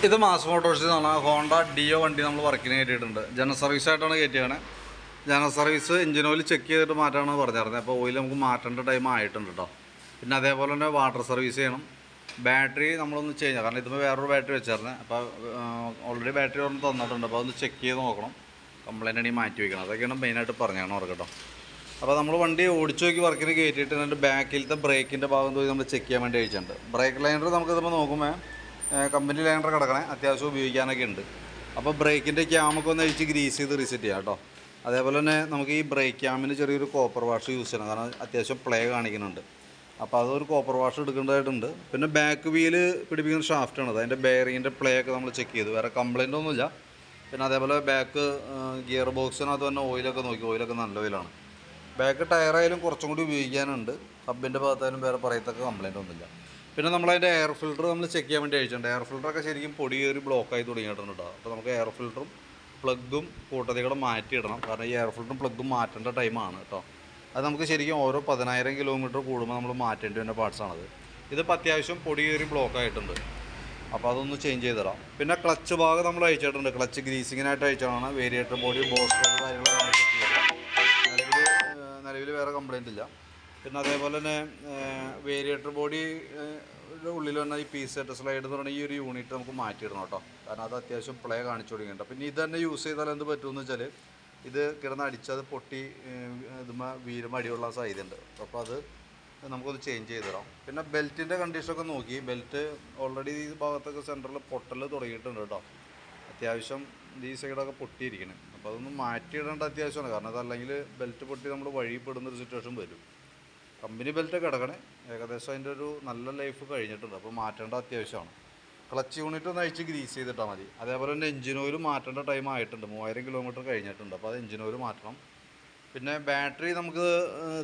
ഇത് മാസ് മോട്ടോഴ്സിൽ നിന്നാണ് Honda deo വണ്ടി നമ്മൾ വർക്കിന് കയറ്റിയിട്ടുണ്ട്. ജനറൽ സർവീസായിട്ടാണ് കയറ്റിയാണ്. General service engine oil check ചെയ്തിട്ട് മാറ്റാനാണ് പറഞ്ഞിരുന്നത്. അപ്പോൾ ഓയിൽ നമുക്ക് മാറ്റേണ്ട ടൈം ആയിട്ടുണ്ട് കേട്ടോ. പിന്നെ അതേപോലെ തന്നെ വാട്ടർ സർവീസ് ചെയ്യണം. ബാറ്ററി നമ്മളൊന്ന് ചേഞ്ച്, കാരണം ഇതിപ്പോൾ വേറൊരു ബാറ്ററി വെച്ചായിരുന്നു. അപ്പോൾ ഓൾറെഡി ബാറ്ററി ഒന്ന് തന്നിട്ടുണ്ട്. അപ്പോൾ അതൊന്ന് ചെക്ക് ചെയ്ത് നോക്കണം. കംപ്ലൈൻ്റ് ആണെങ്കിൽ മാറ്റി വയ്ക്കണം. അതൊക്കെയാണ് മെയിനായിട്ട് പറഞ്ഞാണ് അവർക്ക് കേട്ടോ. അപ്പോൾ നമ്മൾ വണ്ടി ഓടിച്ചു നോക്കി വർക്കിന് കയറ്റിയിട്ട് എന്നിട്ട് ബാക്കിലത്തെ ബ്രേക്കിൻ്റെ ഭാഗം പോയി നമ്മൾ ചെക്ക് ചെയ്യാൻ വേണ്ടി അയച്ചിട്ടുണ്ട്. ബ്രേക്ക് ലൈനർ നമുക്ക് ഇതിപ്പോൾ നോക്കുമ്പോൾ കമ്പനി ലൈനർ കിടക്കണേ, അത്യാവശ്യം ഉപയോഗിക്കാനൊക്കെ ഉണ്ട്. അപ്പോൾ ബ്രേക്കിൻ്റെ ക്യാമൊക്കെ ഒന്ന് അഴിച്ച് ഗ്രീസ് ചെയ്ത് റീസെറ്റ് ചെയ്യാം കേട്ടോ. അതേപോലെ തന്നെ നമുക്ക് ഈ ബ്രേക്ക് ക്യാമിന് ചെറിയൊരു കോപ്പർ വാഷ് യൂസ് ചെയ്യണം, കാരണം അത്യാവശ്യം പ്ലേ കാണിക്കുന്നുണ്ട്. അപ്പോൾ അതൊരു കോപ്പർ വാഷ് എടുക്കേണ്ടതായിട്ടുണ്ട്. പിന്നെ ബാക്ക് വീല് പിടിപ്പിക്കുന്ന ഷാഫ്റ്റാണ് അത്. അതിൻ്റെ ബെയറിങ്ങിൻ്റെ പ്ലേ ഒക്കെ നമ്മൾ ചെക്ക് ചെയ്തു, വേറെ കംപ്ലൈൻ്റ് ഒന്നുമില്ല. പിന്നെ അതേപോലെ ബാക്ക് ഗിയർ ബോക്സിനകത്ത് തന്നെ ഓയിലൊക്കെ നോക്കി, ഓയിലൊക്കെ നല്ല ഓയിലാണ്. ബാക്ക് ടയറായാലും കുറച്ചും കൂടി ഉപയോഗിക്കാനുണ്ട്. ഹബിൻ്റെ ഭാഗത്തായാലും വേറെ പറയത്തക്ക കംപ്ലൈൻ്റ് ഒന്നുമില്ല. പിന്നെ നമ്മളതിൻ്റെ എയർ ഫിൽറ്റർ നമ്മൾ ചെക്ക് ചെയ്യാൻ വേണ്ടി അയച്ചിട്ടുണ്ട്. എയർ ഫിൽറ്ററൊക്കെ ശരിക്കും പൊടി കയറി ബ്ലോക്കായി തുടങ്ങിയിട്ടുണ്ട് കേട്ടോ. അപ്പോൾ നമുക്ക് എയർ ഫിൽറ്ററും പ്ലഗും കൂട്ടത്തികൂടെ മാറ്റിയിടണം, കാരണം ഈ എയർ ഫിൽറ്ററും പ്ലഗും മാറ്റേണ്ട ടൈമാണ് കേട്ടോ. അത് നമുക്ക് ശരിക്കും ഓരോ 10,000 കിലോമീറ്റർ കൂടുമ്പോൾ നമ്മൾ മാറ്റേണ്ടി വരുന്ന പാർട്സാണത്. ഇതിപ്പോൾ അത്യാവശ്യം പൊടി കയറി ബ്ലോക്കായിട്ടുണ്ട്. അപ്പോൾ അതൊന്ന് ചേഞ്ച് ചെയ്ത് തരാം. പിന്നെ ക്ലച്ച് ഭാഗം നമ്മൾ അയച്ചിട്ടുണ്ട്. ക്ലച്ച് ഗ്രീസിങ്ങിനായിട്ട് അയച്ചതാണ്. വേരിയേറ്റർ ബോഡി ബോസ്റ്റർ കാര്യങ്ങളൊക്കെ ചെക്ക് ചെയ്തത്. നിലവിൽ വേറെ കംപ്ലൈൻ്റ് ഇല്ല. പിന്നെ അതേപോലെ തന്നെ വേരിയേറ്റർ ബോഡി ഉള്ളിൽ വന്ന ഈ പീസ് സെറ്റ് സ്ലൈഡ് എന്ന് പറഞ്ഞാൽ ഈ ഒരു യൂണിറ്റ് നമുക്ക് മാറ്റിയിടണം കേട്ടോ, കാരണം അത് അത്യാവശ്യം പ്ലേ കാണിച്ചു തുടങ്ങിയിട്ടുണ്ട്. പിന്നെ ഇത് തന്നെ യൂസ് ചെയ്താൽ എന്ത് പറ്റുമെന്ന് വെച്ചാൽ ഇത് കിടന്ന് അടിച്ചത് പൊട്ടി ഇതുമ്പോൾ വീരും അടിയുള്ള സാധ്യതയുണ്ട്. അപ്പോൾ അത് നമുക്കൊന്ന് ചേഞ്ച് ചെയ്ത് തരാം. പിന്നെ ബെൽറ്റിൻ്റെ കണ്ടീഷനൊക്കെ നോക്കി. ബെൽറ്റ് ഓൾറെഡി ഈ ഭാഗത്തൊക്കെ സെൻറ്ററിൽ പൊട്ടൽ തുടങ്ങിയിട്ടുണ്ട് കേട്ടോ. അത്യാവശ്യം ഈ സൈഡൊക്കെ പൊട്ടിയിരിക്കണം. അപ്പോൾ അതൊന്ന് മാറ്റിയിടേണ്ട അത്യാവശ്യമാണ്, കാരണം അതല്ലെങ്കിൽ ബെൽറ്റ് പൊട്ടി നമ്മൾ വഴിപ്പെടുന്നൊരു സിറ്റുവേഷൻ വരും. കമ്പനി ബെൽറ്റ് കിടക്കണേ, ഏകദേശം അതിൻ്റെ ഒരു നല്ല ലൈഫ് കഴിഞ്ഞിട്ടുണ്ട്. അപ്പോൾ മാറ്റേണ്ട അത്യാവശ്യമാണ്. ക്ലച്ച് യൂണിറ്റ് ഒന്ന് അഴിച്ച് ഗ്രീസ് ചെയ്തിട്ടാൽ മതി. അതേപോലെ തന്നെ എഞ്ചിൻ ഓയിൽ മാറ്റേണ്ട ടൈം ആയിട്ടുണ്ട്. 3000 കിലോമീറ്റർ കഴിഞ്ഞിട്ടുണ്ട്. അപ്പോൾ അത് എഞ്ചിൻ ഓയിൽ മാറ്റണം. പിന്നെ ബാറ്ററി നമുക്ക്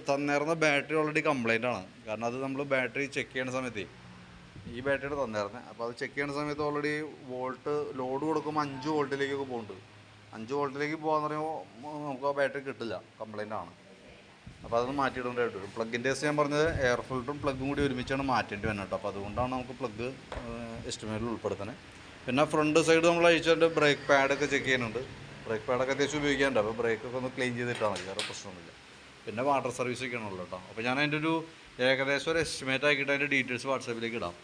തന്നേർന്ന ബാറ്ററി ഓൾറെഡി കംപ്ലൈൻ്റ് ആണ്, കാരണം അത് നമ്മൾ ബാറ്ററി ചെക്ക് ചെയ്യുന്ന സമയത്ത് ഈ ബാറ്ററിയുടെ തന്നേർന്നത്. അപ്പോൾ അത് ചെക്ക് ചെയ്യുന്ന സമയത്ത് ഓൾറെഡി വോൾട്ട് ലോഡ് കൊടുക്കുമ്പോൾ 5 വോൾട്ടിലേക്കൊക്കെ പോകുന്നുണ്ട്. 5 വോൾട്ടിലേക്ക് പോകാമെന്ന് പറയുമ്പോൾ നമുക്ക് ആ ബാറ്ററി കിട്ടില്ല, കംപ്ലൈൻ്റ് ആണ്. അപ്പോൾ അതൊന്ന് മാറ്റിയിടേണ്ടതായിട്ട് വരും. പ്ലഗിൻ്റെ കേസ് ഞാൻ പറഞ്ഞത് എയർ ഫിൽറ്ററും പ്ലഗും കൂടി ഒരുമിച്ചാണ് മാറ്റേണ്ടി വരുന്നത് കേട്ടോ. അപ്പോൾ അതുകൊണ്ടാണ് നമുക്ക് പ്ലഗ് എസ്റ്റിമേറ്റിൽ ഉൾപ്പെടുത്തുന്നത്. പിന്നെ ഫ്രണ്ട് സൈഡ് നമ്മൾ അഴിച്ചതിൻ്റെ ബ്രേക്ക് പാഡൊക്കെ ചെക്ക് ചെയ്യുന്നുണ്ട്. ബ്രേക്ക് പാഡൊക്കെ അത്യാവശ്യം ഉപയോഗിക്കാനുണ്ട്. അപ്പോൾ ബ്രേക്കൊക്കെ ഒന്ന് ക്ലീൻ ചെയ്തിട്ടാൽ മതി, വേറെ പ്രശ്നമൊന്നുമില്ല. പിന്നെ വാട്ടർ സർവീസൊക്കെയാണ് ഉള്ളത് കേട്ടോ. അപ്പോൾ ഞാൻ അതിൻ്റെ ഒരു ഏകദേശം ഒരു എസ്റ്റിമേറ്റ് ആക്കിയിട്ട് അതിൻ്റെ ഡീറ്റെയിൽസ് വാട്സാപ്പിലേക്ക് ഇടാം.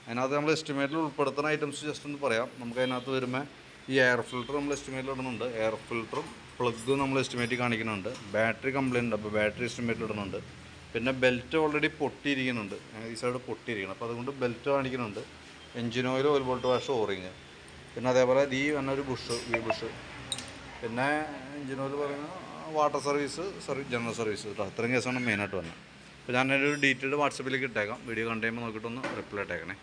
അതിനകത്ത് നമ്മൾ എസ്റ്റിമേറ്റിൽ ഉൾപ്പെടുത്തുന്ന ഐറ്റംസ് ജസ്റ്റ് ഒന്ന് പറയാം. നമുക്ക് അതിനകത്ത് വരുമ്പോൾ ഈ എയർ ഫിൽറ്റർ നമ്മൾ എസ്റ്റിമേറ്റിൽ ഇടുന്നുണ്ട്. എയർ ഫിൽറ്ററും പ്ലഗും നമ്മൾ എസ്റ്റിമേറ്റ് കാണിക്കുന്നുണ്ട്. ബാറ്ററി കംപ്ലൈൻ്റ് ഉണ്ട്, അപ്പോൾ ബാറ്ററി എസ്റ്റിമേറ്റ് ഇടുന്നുണ്ട്. പിന്നെ ബെൽറ്റ് ഓൾറെഡി പൊട്ടിയിരിക്കുന്നുണ്ട്, ഈ സൈഡ് പൊട്ടിയിരിക്കണം. അപ്പോൾ അതുകൊണ്ട് ബെൽറ്റ് കാണിക്കുന്നുണ്ട്. Engine oil, oil bolt wash, O-ring. പിന്നെ അതേപോലെ ഈ വന്നൊരു ബുഷ്, വി ബുഷ്. പിന്നെ എഞ്ചിൻ ഓയിൽ പറയുന്നത് വാട്ടർ സർവീസ്, ജനറൽ സർവീസ് കേട്ടോ. അത്രയും കേസാണ് മെയിനായിട്ട് വന്നത്. അപ്പോൾ ഞാനൊരു ഡീറ്റെയിൽ വാട്സപ്പിലേക്ക് ഇട്ടേക്കാം. വീഡിയോ കണ്ടു കഴിയുമ്പോൾ നോക്കിയിട്ടൊന്ന് റിപ്ലൈ ഇട്ടേക്കണേ.